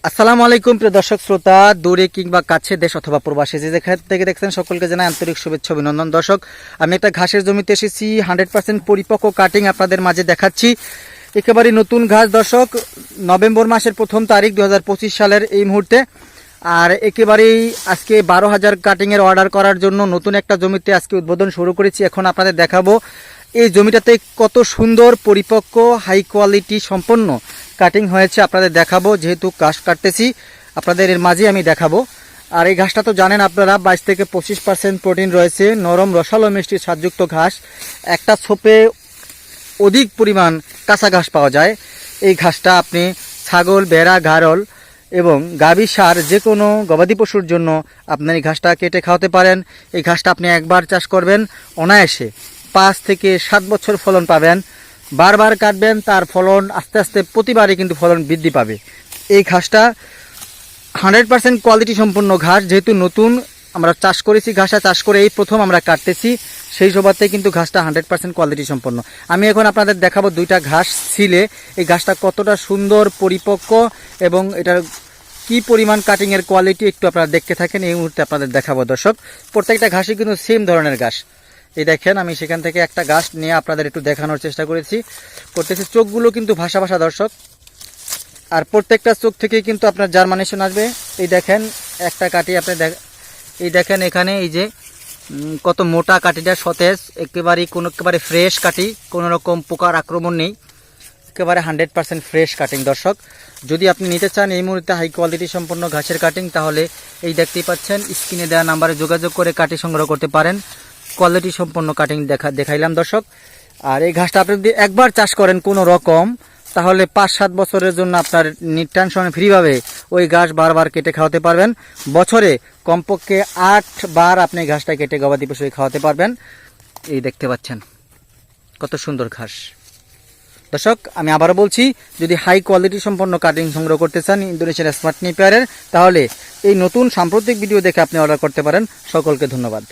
আসসালামু আলাইকুম প্রিয় দর্শক শ্রোতা, দূরে কিংবা কাছে, দেশ অথবা প্রবাসী যে যেখান থেকে দেখছেন সকলকে জানাই আন্তরিক শুভেচ্ছা অভিনন্দন। দর্শক, আমি একটা ঘাসের জমিতে এসেছি, 100% পরিপক্ক কাটিং আপনাদের মাঝে দেখাচ্ছি। একেবারে নতুন ঘাস দর্শক, নভেম্বর মাসের 1 তারিখ 2025 সালের এই মুহূর্তে। আর একেবারেই আজকে 12,000 কাটিংয়ের অর্ডার করার জন্য নতুন একটা জমিতে আজকে উদ্বোধন শুরু করেছি। এখন আপনাদের দেখাবো এই জমিটাতে কত সুন্দর পরিপক্ক হাই কোয়ালিটি সম্পন্ন কাটিং হয়েছে। আপনাদের দেখাবো, যেহেতু ঘাস কাটতেছি আপনাদের এর মাঝে আমি দেখাবো। আর এই ঘাসটা তো জানেন আপনারা, 22 থেকে 25% প্রোটিন রয়েছে, নরম রসালো মিষ্টি স্বাদযুক্ত ঘাস। একটা ছোপে অধিক পরিমাণ কাঁচা ঘাস পাওয়া যায়। এই ঘাসটা আপনি ছাগল, ভেড়া, গারল এবং গাভী সার যে কোনো গবাদি পশুর জন্য আপনার এই ঘাসটা কেটে খাওয়াতে পারেন। এই ঘাসটা আপনি একবার চাষ করবেন, অনায়াসে 5 থেকে 7 বছর ফলন পাবেন। বারবার কাটবেন, তার ফলন আস্তে আস্তে প্রতিবারই কিন্তু ফলন বৃদ্ধি পাবে। এই ঘাসটা 100% কোয়ালিটি সম্পন্ন ঘাস, যেহেতু নতুন আমরা চাষ করেছি, ঘাসটা চাষ করে এই প্রথম আমরা কাটতেছি, সেই সুবাদে কিন্তু ঘাসটা 100% কোয়ালিটি সম্পন্ন। আমি এখন আপনাদের দেখাবো দুইটা ঘাস ছিলে এই ঘাসটা কতটা সুন্দর পরিপক্ক এবং এটার কি পরিমাণ কাটিংয়ের কোয়ালিটি একটু আপনারা দেখতে থাকেন। এই মুহূর্তে আপনাদের দেখাবো দর্শক, প্রত্যেকটা ঘাসই কিন্তু সেম ধরনের ঘাস। এই দেখেন, আমি সেখান থেকে একটা ঘাস নিয়ে আপনাদের একটু দেখানোর চেষ্টা করতেছি। চোখগুলো কিন্তু ভাষা ভাষা দর্শক, আর প্রত্যেকটা চোখ থেকেই কিন্তু আপনার জার্মানেশন আসবে। এই দেখেন একটা কাটি আপনি এই দেখেন এখানে এই যে কত মোটা কাটিটা, সতেজ, একেবারে ফ্রেশ কাটি, কোনো রকম পোকার আক্রমণ নেই, একেবারে 100% ফ্রেশ কাটিং। দর্শক, যদি আপনি নিতে চান এই মুহূর্তে হাই কোয়ালিটি সম্পন্ন ঘাসের কাটিং, তাহলে এই দেখতেই পাচ্ছেন স্ক্রিনে দেওয়া নাম্বারে যোগাযোগ করে কাটি সংগ্রহ করতে পারেন। কোয়ালিটি সম্পন্ন কাটিং দেখাইলাম দর্শক। আর এই ঘাসটা আপনি যদি একবার চাষ করেন কোনো রকম, তাহলে 5-7 বছরের জন্য আপনার টেনশন ফ্রিভাবে ওই ঘাস বারবার কেটে খাওয়াতে পারবেন। বছরে কমপক্ষে 8 বার আপনি ঘাসটা কেটে গবাদি পশু খাওয়াতে পারবেন। এই দেখতে পাচ্ছেন কত সুন্দর ঘাস। দর্শক, আমি আবারও বলছি, যদি হাই কোয়ালিটি সম্পন্ন কাটিং সংগ্রহ করতে চান ইন্দোনেশিয়ান স্মার্ট নিপারের, তাহলে এই নতুন সাম্প্রতিক ভিডিও দেখে আপনি অর্ডার করতে পারেন। সকলকে ধন্যবাদ।